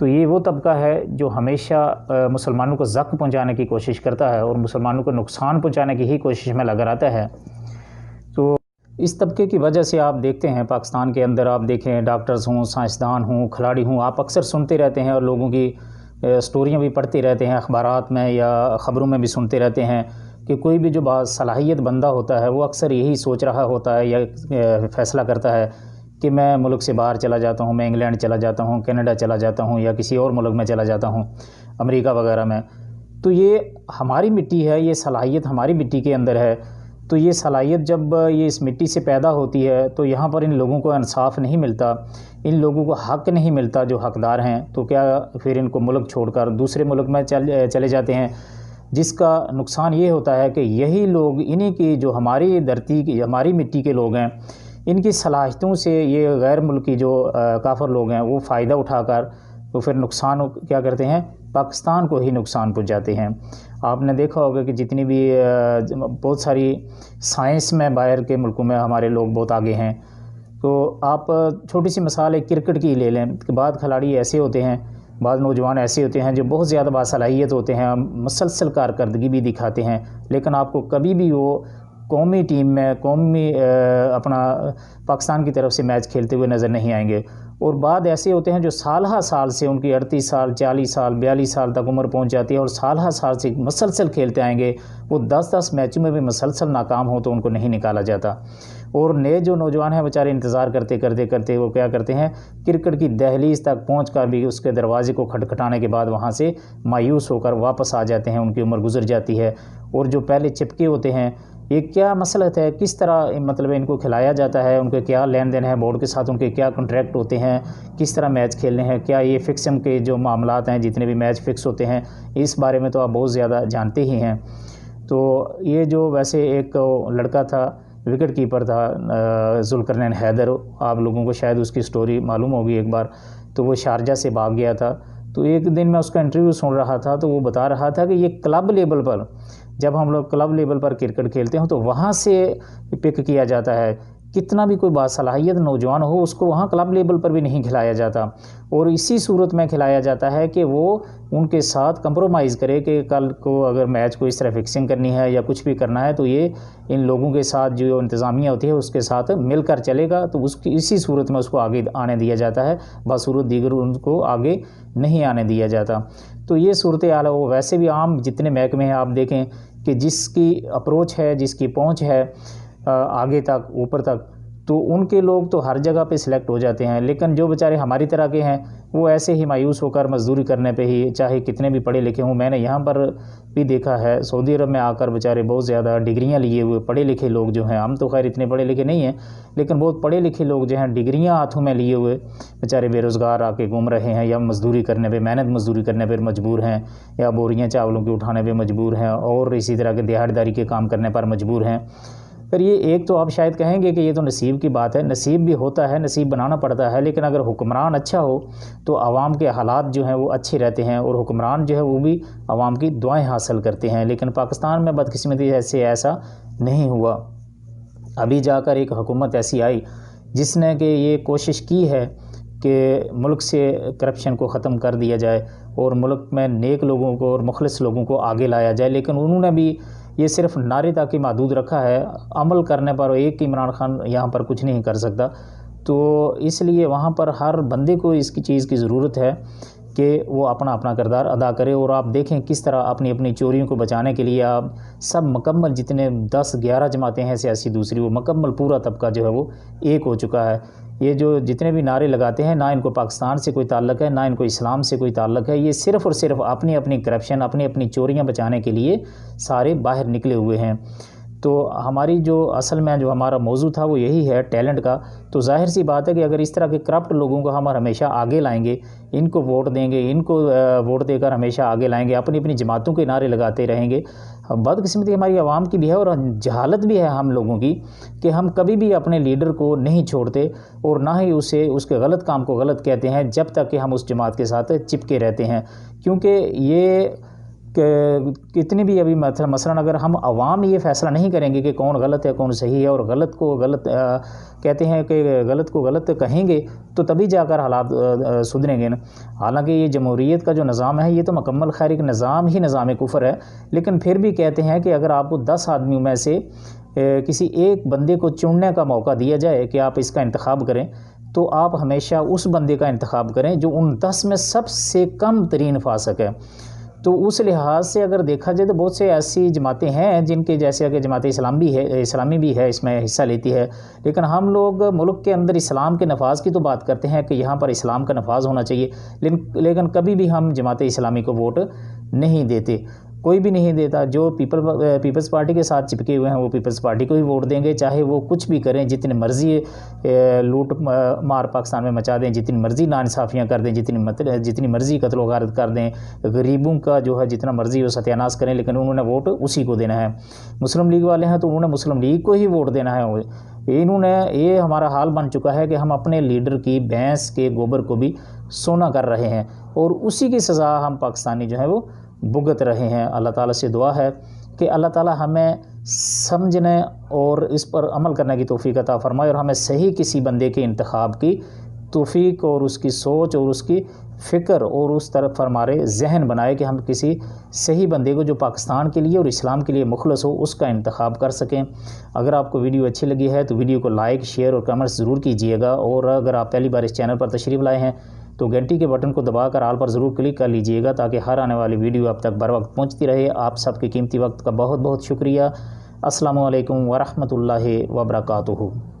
تو یہ وہ طبقہ ہے جو ہمیشہ مسلمانوں کو زخم پہنچانے کی کوشش کرتا ہے اور مسلمانوں کو نقصان پہنچانے کی ہی کوشش میں لگا رہتا ہے۔ تو اس طبقے کی وجہ سے آپ دیکھتے ہیں پاکستان کے اندر، آپ دیکھیں ڈاکٹرز ہوں، سائنسدان ہوں، کھلاڑی ہوں، آپ اکثر سنتے رہتے ہیں اور لوگوں کی سٹوریاں بھی پڑھتے رہتے ہیں اخبارات میں یا خبروں میں بھی سنتے رہتے ہیں کہ کوئی بھی جو باصلاحیت بندہ ہوتا ہے وہ اکثر یہی سوچ رہا ہوتا ہے یا فیصلہ کرتا ہے کہ میں ملک سے باہر چلا جاتا ہوں، میں انگلینڈ چلا جاتا ہوں، کینیڈا چلا جاتا ہوں یا کسی اور ملک میں چلا جاتا ہوں، امریکہ وغیرہ میں۔ تو یہ ہماری مٹی ہے، یہ صلاحیت ہماری مٹی کے اندر ہے۔ تو یہ صلاحیت جب یہ اس مٹی سے پیدا ہوتی ہے تو یہاں پر ان لوگوں کو انصاف نہیں ملتا، ان لوگوں کو حق نہیں ملتا جو حقدار ہیں، تو کیا پھر ان کو ملک چھوڑ کر دوسرے ملک میں چلے جاتے ہیں، جس کا نقصان یہ ہوتا ہے کہ یہی لوگ انہی کی جو ہماری دھرتی کی ہماری مٹی کے لوگ ہیں، ان کی صلاحیتوں سے یہ غیر ملکی جو کافر لوگ ہیں وہ فائدہ اٹھا کر تو پھر نقصان کیا کرتے ہیں، پاکستان کو ہی نقصان پہنچاتے ہیں۔ آپ نے دیکھا ہوگا کہ جتنی بھی بہت ساری سائنس میں باہر کے ملکوں میں ہمارے لوگ بہت آگے ہیں۔ تو آپ چھوٹی سی مثال ایک کرکٹ کی لے لیں کہ بعض کھلاڑی ایسے ہوتے ہیں، بعض نوجوان ایسے ہوتے ہیں جو بہت زیادہ باصلاحیت ہوتے ہیں، مسلسل کارکردگی بھی دکھاتے ہیں، لیکن آپ کو کبھی بھی وہ قومی ٹیم میں اپنا پاکستان کی طرف سے میچ کھیلتے ہوئے نظر نہیں آئیں گے۔ اور بعد ایسے ہوتے ہیں جو سالہ سال سے، ان کی 38 سال 40 سال 42 سال تک عمر پہنچ جاتی ہے اور سالہ سال سے مسلسل کھیلتے آئیں گے، وہ 10 میچوں میں بھی مسلسل ناکام ہو تو ان کو نہیں نکالا جاتا۔ اور نئے جو نوجوان ہیں بیچارے انتظار کرتے وہ کیا کرتے ہیں، کرکٹ کی دہلیز تک پہنچ کر بھی اس کے دروازے کو کھٹکھٹانے کے بعد وہاں سے مایوس ہو کر واپس آ جاتے ہیں، ان کی عمر گزر جاتی ہے۔ اور جو پہلے چپکے ہوتے ہیں، یہ کیا مسئلہ ہے، کس طرح مطلب ان کو کھلایا جاتا ہے، ان کے کیا لین دین ہے بورڈ کے ساتھ، ان کے کیا کنٹریکٹ ہوتے ہیں، کس طرح میچ کھیلنے ہیں، کیا یہ فکسنگ کے جو معاملات ہیں، جتنے بھی میچ فکس ہوتے ہیں، اس بارے میں تو آپ بہت زیادہ جانتے ہی ہیں۔ تو یہ جو ویسے ایک لڑکا تھا، وکٹ کیپر تھا، ذوالقرنین حیدر، آپ لوگوں کو شاید اس کی سٹوری معلوم ہوگی ایک بار، تو وہ شارجہ سے بھاگ گیا تھا۔ تو ایک دن میں اس کا انٹرویو سن رہا تھا تو وہ بتا رہا تھا کہ یہ کلب لیول پر، جب ہم لوگ کلب لیول پر کرکٹ کھیلتے ہیں تو وہاں سے پک کیا جاتا ہے، کتنا بھی کوئی باصلاحیت نوجوان ہو اس کو وہاں کلب لیول پر بھی نہیں کھلایا جاتا، اور اسی صورت میں کھلایا جاتا ہے کہ وہ ان کے ساتھ کمپرومائز کرے کہ کل کو اگر میچ کو اس طرح فکسنگ کرنی ہے یا کچھ بھی کرنا ہے تو یہ ان لوگوں کے ساتھ جو انتظامیہ ہوتی ہے اس کے ساتھ مل کر چلے گا، تو اسی صورت میں اس کو آگے آنے دیا جاتا ہے، بصورت دیگر ان کو آگے نہیں آنے دیا جاتا۔ تو یہ صورتحال ہے۔ وہ ویسے بھی عام جتنے محکمے ہیں آپ دیکھیں کہ جس کی اپروچ ہے، جس کی پہنچ ہے آگے تک، اوپر تک، تو ان کے لوگ تو ہر جگہ پہ سلیکٹ ہو جاتے ہیں، لیکن جو بیچارے ہماری طرح کے ہیں وہ ایسے ہی مایوس ہو کر مزدوری کرنے پہ ہی، چاہے کتنے بھی پڑھے لکھے ہوں۔ میں نے یہاں پر بھی دیکھا ہے، سعودی عرب میں آ کر بیچارے بہت زیادہ ڈگریاں لیے ہوئے پڑھے لکھے لوگ جو ہیں، ہم تو خیر اتنے پڑھے لکھے نہیں ہیں، لیکن بہت پڑھے لکھے لوگ جو ہیں ڈگریاں ہاتھوں میں لیے ہوئے بیچارے بے روزگار آ کے گھوم رہے ہیں، یا مزدوری کرنے پہ، محنت مزدوری کرنے پہ مجبور ہیں، یا بوریاں چاولوں کی اٹھانے پہ مجبور ہیں، اور اسی طرح کے دیہاڑیداری کے کام کرنے پر مجبور ہیں۔ پھر یہ ایک تو آپ شاید کہیں گے کہ یہ تو نصیب کی بات ہے، نصیب بھی ہوتا ہے، نصیب بنانا پڑتا ہے، لیکن اگر حکمران اچھا ہو تو عوام کے حالات جو ہیں وہ اچھے رہتے ہیں، اور حکمران جو ہے وہ بھی عوام کی دعائیں حاصل کرتے ہیں۔ لیکن پاکستان میں بدقسمتی سے ایسا نہیں ہوا۔ ابھی جا کر ایک حکومت ایسی آئی جس نے کہ یہ کوشش کی ہے کہ ملک سے کرپشن کو ختم کر دیا جائے اور ملک میں نیک لوگوں کو اور مخلص لوگوں کو آگے لایا جائے، لیکن انہوں نے بھی یہ صرف نعرے تک ہی محدود رکھا ہے، عمل کرنے پر ایک عمران خان یہاں پر کچھ نہیں کر سکتا۔ تو اس لیے وہاں پر ہر بندے کو اس کی چیز کی ضرورت ہے کہ وہ اپنا اپنا کردار ادا کرے، اور آپ دیکھیں کس طرح اپنی اپنی چوریوں کو بچانے کے لیے آپ سب مکمل، جتنے 10-11 جماعتیں ہیں سیاسی دوسری، وہ مکمل پورا طبقہ جو ہے وہ ایک ہو چکا ہے۔ یہ جو جتنے بھی نعرے لگاتے ہیں، نہ ان کو پاکستان سے کوئی تعلق ہے، نہ ان کو اسلام سے کوئی تعلق ہے، یہ صرف اور صرف اپنی اپنی کرپشن، اپنی اپنی چوریاں بچانے کے لیے سارے باہر نکلے ہوئے ہیں۔ تو ہماری جو اصل میں جو ہمارا موضوع تھا وہ یہی ہے ٹیلنٹ کا۔ تو ظاہر سی بات ہے کہ اگر اس طرح کے کرپٹ لوگوں کو ہم ہمیشہ آگے لائیں گے، ان کو ووٹ دیں گے، ان کو ووٹ دے کر ہمیشہ آگے لائیں گے، اپنی اپنی جماعتوں کے نعرے لگاتے رہیں گے، بدقسمتی ہماری عوام کی بھی ہے اور جہالت بھی ہے ہم لوگوں کی کہ ہم کبھی بھی اپنے لیڈر کو نہیں چھوڑتے، اور نہ ہی اس کے غلط کام کو غلط کہتے ہیں جب تک کہ ہم اس جماعت کے ساتھ چپکے رہتے ہیں، کیونکہ یہ کہ کتنی بھی ابھی مثلاً اگر ہم عوام یہ فیصلہ نہیں کریں گے کہ کون غلط ہے کون صحیح ہے، اور غلط کو غلط کہتے ہیں کہ غلط کو غلط کہیں گے تو تبھی جا کر حالات سدھریں گے نا۔ حالانکہ یہ جمہوریت کا جو نظام ہے یہ تو مکمل خیر ایک نظام ہی نظام کفر ہے، لیکن پھر بھی کہتے ہیں کہ اگر آپ کو 10 آدمیوں میں سے کسی ایک بندے کو چننے کا موقع دیا جائے کہ آپ اس کا انتخاب کریں، تو آپ ہمیشہ اس بندے کا انتخاب کریں جو ان 10 میں سب سے کم ترین فاسق ہے۔ تو اس لحاظ سے اگر دیکھا جائے تو بہت سے ایسی جماعتیں ہیں جن کے جیسے کہ جماعت اسلامی بھی ہے اس میں حصہ لیتی ہے، لیکن ہم لوگ ملک کے اندر اسلام کے نفاذ کی تو بات کرتے ہیں کہ یہاں پر اسلام کا نفاذ ہونا چاہیے، لیکن کبھی بھی ہم جماعت اسلامی کو ووٹ نہیں دیتے، کوئی بھی نہیں دیتا۔ جو پیپلز پارٹی کے ساتھ چپکے ہوئے ہیں وہ پیپلز پارٹی کو ہی ووٹ دیں گے، چاہے وہ کچھ بھی کریں، جتنے مرضی لوٹ مار پاکستان میں مچا دیں، جتنی مرضی ناانصافیاں کر دیں، جتنی مرضی قتل و غارت کر دیں، غریبوں کا جو ہے جتنا مرضی وہ ستیہ ناش کریں، لیکن انہوں نے ووٹ اسی کو دینا ہے۔ مسلم لیگ والے ہیں تو انہوں نے مسلم لیگ کو ہی ووٹ دینا ہے۔ یہ ہمارا حال بن چکا ہے کہ ہم اپنے لیڈر کی بھینس کے گوبر کو بھی سونا کر رہے ہیں، اور اسی کی سزا ہم پاکستانی جو ہے وہ بھگت رہے ہیں۔ اللہ تعالیٰ سے دعا ہے کہ اللہ تعالیٰ ہمیں سمجھنے اور اس پر عمل کرنے کی توفیق عطا فرمائے، اور ہمیں صحیح کسی بندے کے انتخاب کی توفیق اور اس کی سوچ اور اس کی فکر اور اس طرف ہمارے ذہن بنائے کہ ہم کسی صحیح بندے کو جو پاکستان کے لیے اور اسلام کے لیے مخلص ہو اس کا انتخاب کر سکیں۔ اگر آپ کو ویڈیو اچھی لگی ہے تو ویڈیو کو لائک، شیئر اور کمنٹس ضرور کیجیے گا، اور اگر آپ پہلی بار اس چینل پر تشریف لائے ہیں تو گھنٹی کے بٹن کو دبا کر آل پر ضرور کلک کر لیجئے گا تاکہ ہر آنے والی ویڈیو اب تک بر وقت پہنچتی رہے۔ آپ سب کے قیمتی وقت کا بہت بہت شکریہ۔ السلام علیکم ورحمۃ اللہ وبرکاتہ۔